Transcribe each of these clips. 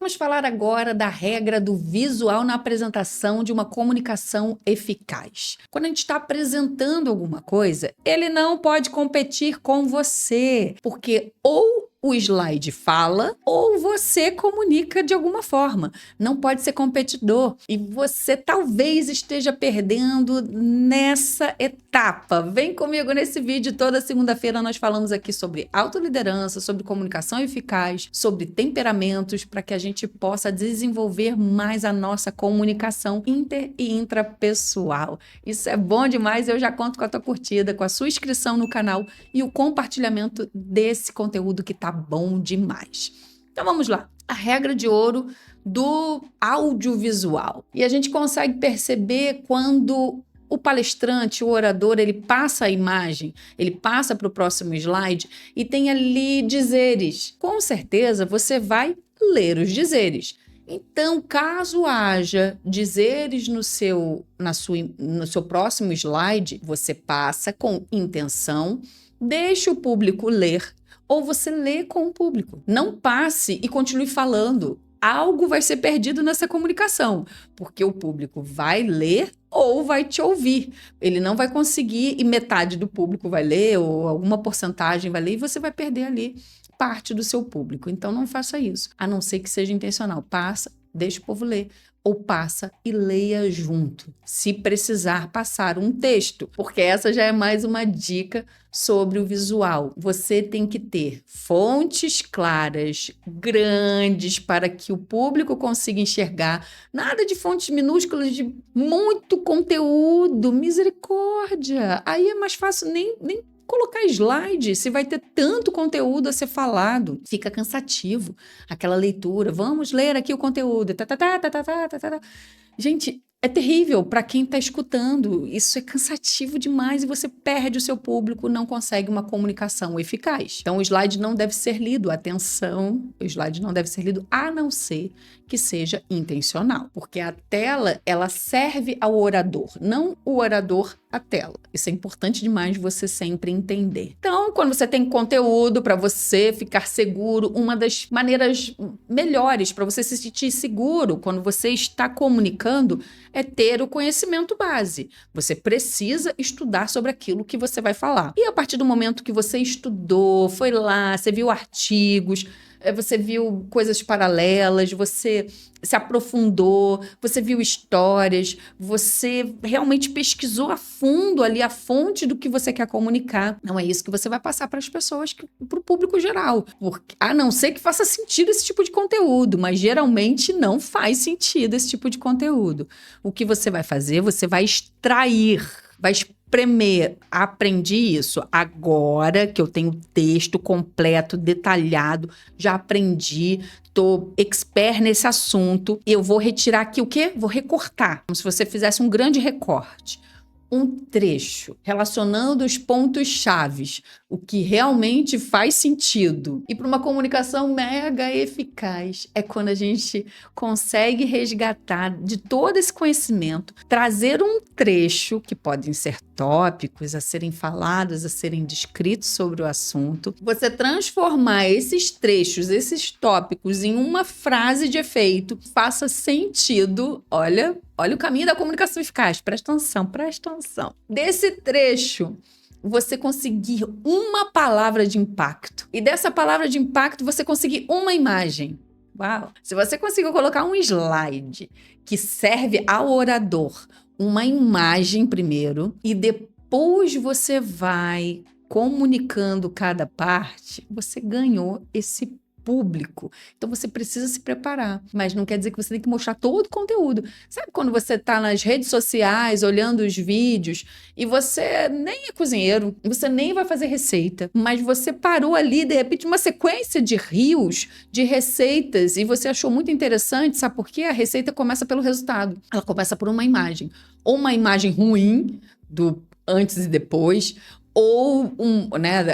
Vamos falar agora da regra do visual na apresentação de uma comunicação eficaz. Quando a gente está apresentando alguma coisa, ele não pode competir com você, porque ou o slide fala ou você comunica de alguma forma. Não pode ser competidor. E você talvez esteja perdendo nessa etapa. Vem comigo nesse vídeo. Toda segunda-feira nós falamos aqui sobre autoliderança, sobre comunicação eficaz, sobre temperamentos, para que a gente possa desenvolver mais a nossa comunicação inter e intrapessoal. Isso é bom demais. Eu já conto com a tua curtida, com a sua inscrição no canal e o compartilhamento desse conteúdo que tá bom demais. Então vamos lá. A regra de ouro do audiovisual. E a gente consegue perceber quando o palestrante, o orador, ele passa a imagem, ele passa para o próximo slide e tem ali dizeres. Com certeza você vai ler os dizeres. Então, caso haja dizeres no seu próximo slide, você passa com intenção, deixe o público ler, ou você lê com o público. Não passe e continue falando. Algo vai ser perdido nessa comunicação, porque o público vai ler ou vai te ouvir. Ele não vai conseguir e metade do público vai ler ou alguma porcentagem vai ler e você vai perder ali parte do seu público. Então não faça isso, a não ser que seja intencional. Passa, deixa o povo ler. Ou passa e leia junto, se precisar passar um texto, porque essa já é mais uma dica sobre o visual. Você tem que ter fontes claras, grandes, para que o público consiga enxergar. Nada de fontes minúsculas, de muito conteúdo, misericórdia. Aí é mais fácil nem colocar slide, se vai ter tanto conteúdo a ser falado, fica cansativo aquela leitura. Vamos ler aqui o conteúdo. Gente, é terrível para quem está escutando. Isso é cansativo demais e você perde o seu público, não consegue uma comunicação eficaz. Então, o slide não deve ser lido. Atenção, o slide não deve ser lido a não ser que seja intencional, porque a tela, ela serve ao orador, não o orador à tela. Isso é importante demais você sempre entender. Então, quando você tem conteúdo para você ficar seguro, uma das maneiras melhores para você se sentir seguro quando você está comunicando é ter o conhecimento base. Você precisa estudar sobre aquilo que você vai falar. E a partir do momento que você estudou, foi lá, você viu artigos, você viu coisas paralelas, você se aprofundou, você viu histórias, você realmente pesquisou a fundo ali a fonte do que você quer comunicar. Não é isso que você vai passar para as pessoas, para o público geral. Porque, a não ser que faça sentido esse tipo de conteúdo, mas geralmente não faz sentido esse tipo de conteúdo. O que você vai fazer? Você vai extrair, vai espremer. Aprendi isso. Agora que eu tenho texto completo, detalhado, já aprendi, tô expert nesse assunto, eu vou retirar aqui o quê? Vou recortar, como se você fizesse um grande recorte. Um trecho relacionando os pontos chaves, o que realmente faz sentido. E para uma comunicação mega eficaz é quando a gente consegue resgatar de todo esse conhecimento, trazer um trecho, que podem ser tópicos a serem falados, a serem descritos sobre o assunto, você transformar esses trechos, esses tópicos em uma frase de efeito, faça sentido. Olha o caminho da comunicação eficaz. Presta atenção. Desse trecho, você conseguir uma palavra de impacto. E dessa palavra de impacto, você conseguir uma imagem. Uau! Se você conseguir colocar um slide que serve ao orador, uma imagem primeiro, e depois você vai comunicando cada parte, você ganhou esse público. Então você precisa se preparar, mas não quer dizer que você tem que mostrar todo o conteúdo. Sabe quando você está nas redes sociais olhando os vídeos e você nem é cozinheiro, você nem vai fazer receita, mas você parou ali, de repente, uma sequência de reels, de receitas, e você achou muito interessante, sabe por quê? A receita começa pelo resultado, ela começa por uma imagem, ou uma imagem ruim do antes e depois, ou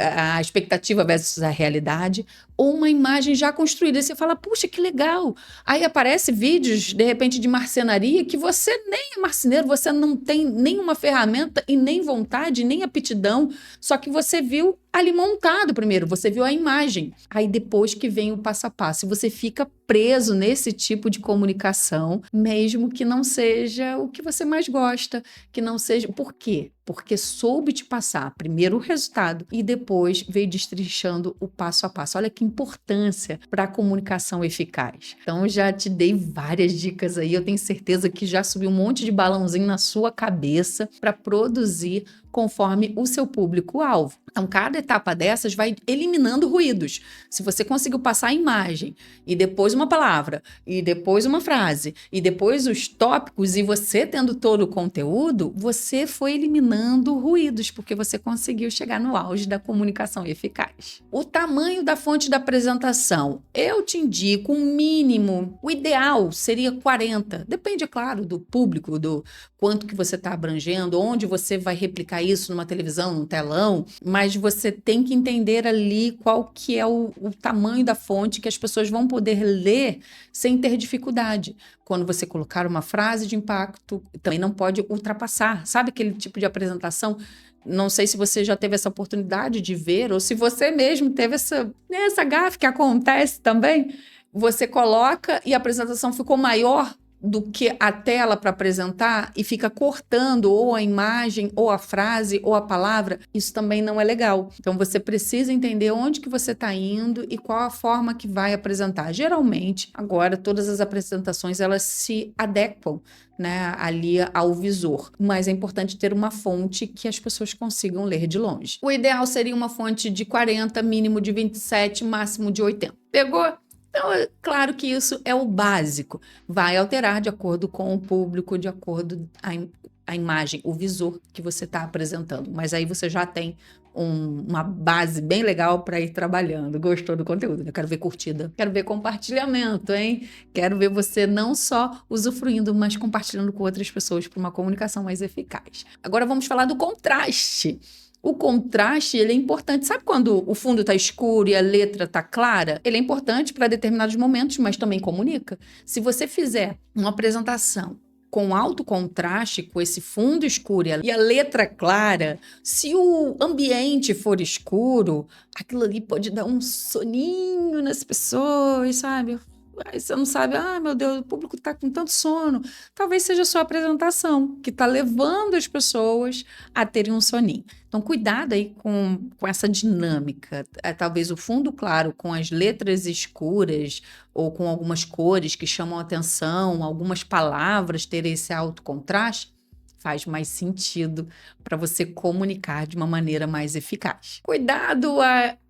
a expectativa versus a realidade, ou uma imagem já construída. E você fala, puxa, que legal. Aí aparece vídeos, de repente, de marcenaria que você nem é marceneiro, você não tem nenhuma ferramenta e nem vontade, nem aptidão, só que você viu ali montado primeiro, você viu a imagem. Aí depois que vem o passo a passo, e você fica preso nesse tipo de comunicação, mesmo que não seja o que você mais gosta, que não seja... Por quê? Porque soube te passar primeiro o resultado e depois veio destrinchando o passo a passo. Olha que importância para a comunicação eficaz. Então, já te dei várias dicas aí, eu tenho certeza que já subiu um monte de balãozinho na sua cabeça para produzir conforme o seu público-alvo. Então, cada etapa dessas vai eliminando ruídos. Se você conseguiu passar a imagem, e depois uma palavra, e depois uma frase, e depois os tópicos, e você tendo todo o conteúdo, você foi eliminando ruídos, porque você conseguiu chegar no auge da comunicação eficaz. O tamanho da fonte da apresentação, eu te indico um mínimo, o ideal seria 40, depende, é claro, do público, do quanto que você está abrangendo, onde você vai replicar isso numa televisão, num telão, mas você tem que entender ali qual que é o tamanho da fonte que as pessoas vão poder ler sem ter dificuldade. Quando você colocar uma frase de impacto, também não pode ultrapassar. Sabe aquele tipo de apresentação? Não sei se você já teve essa oportunidade de ver, ou se você mesmo teve essa gafe que acontece também. Você coloca e a apresentação ficou maior do que a tela para apresentar e fica cortando ou a imagem, ou a frase, ou a palavra, isso também não é legal. Então, você precisa entender onde que você está indo e qual a forma que vai apresentar. Geralmente, agora, todas as apresentações, elas se adequam, né, ali ao visor, mas é importante ter uma fonte que as pessoas consigam ler de longe. O ideal seria uma fonte de 40, mínimo de 27, máximo de 80. Pegou? Então, é claro que isso é o básico. Vai alterar de acordo com o público, de acordo com a imagem, o visor que você está apresentando. Mas aí você já tem uma base bem legal para ir trabalhando. Gostou do conteúdo? Eu quero ver curtida, quero ver compartilhamento, hein? Quero ver você não só usufruindo, mas compartilhando com outras pessoas para uma comunicação mais eficaz. Agora vamos falar do contraste. O contraste, ele é importante. Sabe quando o fundo está escuro e a letra está clara? Ele é importante para determinados momentos, mas também comunica. Se você fizer uma apresentação com alto contraste, com esse fundo escuro e a letra clara, se o ambiente for escuro, aquilo ali pode dar um soninho nas pessoas, sabe? Aí você não sabe, meu Deus, o público está com tanto sono. Talvez seja só a apresentação que está levando as pessoas a terem um soninho. Então, cuidado aí com essa dinâmica. Talvez o fundo claro com as letras escuras ou com algumas cores que chamam a atenção, algumas palavras terem esse alto contraste, faz mais sentido para você comunicar de uma maneira mais eficaz. Cuidado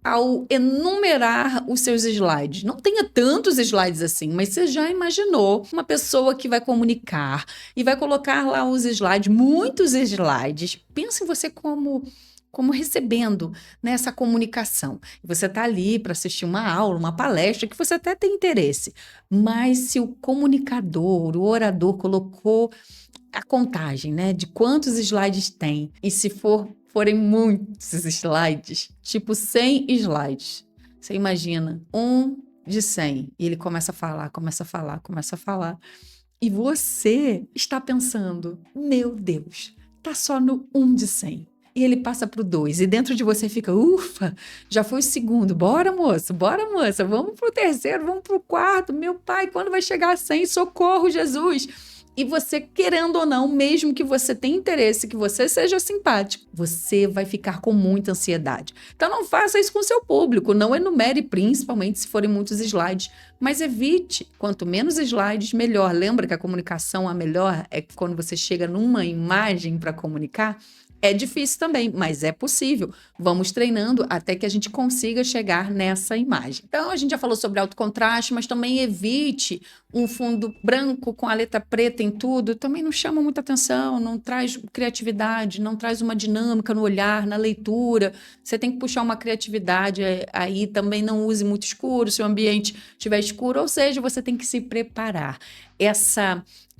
ao enumerar os seus slides. Não tenha tantos slides assim, mas você já imaginou uma pessoa que vai comunicar e vai colocar lá os slides, muitos slides. Pensa em você como recebendo nessa comunicação. Você está ali para assistir uma aula, uma palestra, que você até tem interesse. Mas se o comunicador, o orador colocou a contagem, né, de quantos slides tem, e se forem muitos slides, tipo 100 slides, você imagina, 1 de 100, e ele começa a falar, e você está pensando, meu Deus, tá só no 1 de 100. E ele passa para o 2, e dentro de você fica, ufa, já foi o segundo, bora moça, vamos para o terceiro, vamos para o quarto, meu pai, quando vai chegar a 100? Socorro, Jesus! E você, querendo ou não, mesmo que você tenha interesse, que você seja simpático, você vai ficar com muita ansiedade. Então não faça isso com o seu público, não enumere, principalmente se forem muitos slides, mas evite. Quanto menos slides, melhor. Lembra que a comunicação, a melhor é quando você chega numa imagem para comunicar? É difícil também, mas é possível. Vamos treinando até que a gente consiga chegar nessa imagem. Então, a gente já falou sobre alto contraste, mas também evite um fundo branco com a letra preta em tudo. Também não chama muita atenção, não traz criatividade, não traz uma dinâmica no olhar, na leitura. Você tem que puxar uma criatividade aí. Também não use muito escuro, se o ambiente estiver escuro. Ou seja, você tem que se preparar.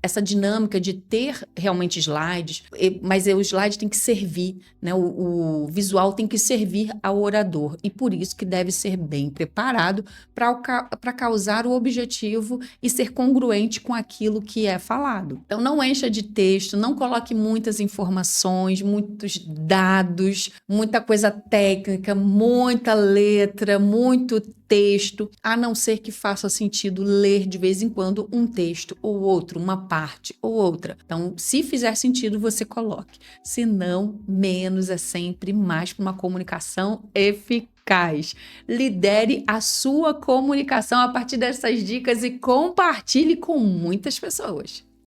essa dinâmica de ter realmente slides, mas o slide tem que servir, né? O visual tem que servir ao orador, e por isso que deve ser bem preparado para causar o objetivo e ser congruente com aquilo que é falado. Então, não encha de texto, não coloque muitas informações, muitos dados, muita coisa técnica, muita letra, muito texto, a não ser que faça sentido ler de vez em quando um texto ou outro, uma parte ou outra. Então, se fizer sentido, você coloque. Se não, menos é sempre mais para uma comunicação eficaz. Lidere a sua comunicação a partir dessas dicas e compartilhe com muitas pessoas.